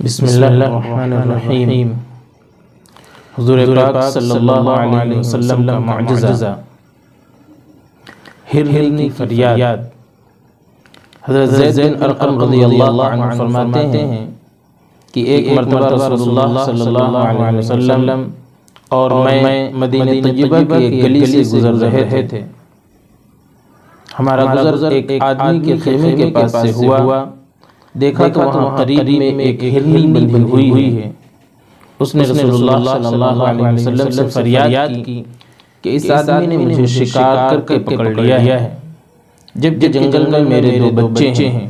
بسم اللہ الرحمن الرحیم۔ حضور پاک صلی اللہ علیہ وسلم کا معجزہ، ہرنی کی فریاد۔ حضرت زید بن ارقم رضی اللہ عنہ فرماتے ہیں کہ ایک مرتبہ رسول اللہ صلی اللہ علیہ وسلم اور میں مدینہ طیبہ کی ایک گلی سے گزر رہے تھے۔ ہمارا گزر ایک آدمی کے خیمے کے پاس سے ہوا، دیکھا تو وہاں قریب میں ایک ہرنی بندھی ہوئی ہے۔ اس نے رسول اللہ صلی اللہ علیہ وسلم سے فریاد کی کہ اس آدمی نے مجھے شکار کر کے پکڑ لیا ہے، جبکہ جنگل میں میرے دو بچے ہیں۔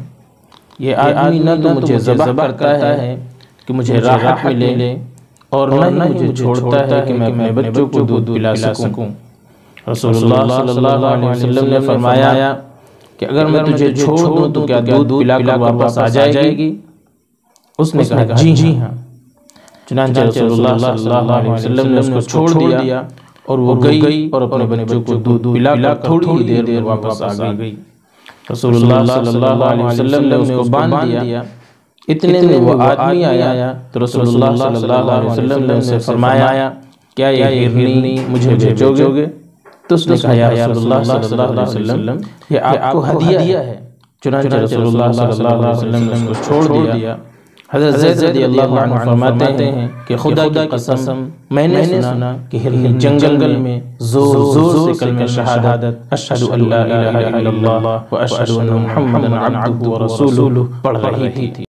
یہ آدمی نہ تو مجھے ذبح کرتا ہے کہ مجھے راحت ملے، اور نہ مجھے چھوڑتا ہے کہ میں اپنے بچوں کو دودھ پلا سکوں۔ رسول اللہ صلی اللہ علیہ وسلم نے فرمایا کہ اگر میں تجھے چھوڑ دوں تو کیا دودھ پلا کر واپس آ جائے گی؟ اس نے کہا جی ہاں۔ چنانچہ رسول اللہ صلی اللہ علیہ وسلم نے اس کو چھوڑ دیا اور وہ گئی اور اپنے بچوں کو دودھ پلا کر تھوڑی ہی دیر میں واپس آ گئی۔ رسول اللہ صلی اللہ علیہ وسلم نے اس کو باندھ دیا۔ اتنے میں وہ آدمی آیا تو رسول اللہ صلی اللہ علیہ وسلم نے اسے فرمایا کیا یہ ہرنی مجھے بھیجو گے؟ تو اس نے کہا یا رسول اللہ صلی اللہ علیہ وسلم یہ آپ کو ہدیہ ہے۔ چنانچہ رسول اللہ صلی اللہ علیہ وسلم نے اس کو چھوڑ دیا۔ حضرت زید رضی اللہ عنہ فرماتے ہیں کہ خدا کی قسم میں نے سنا کہ ہرنی جنگل میں زور سے کلمہ شہادت اشہد ان لا الہ الا اللہ و اشہد ان محمدا عبدہ و رسولہ پڑھ رہی تھی۔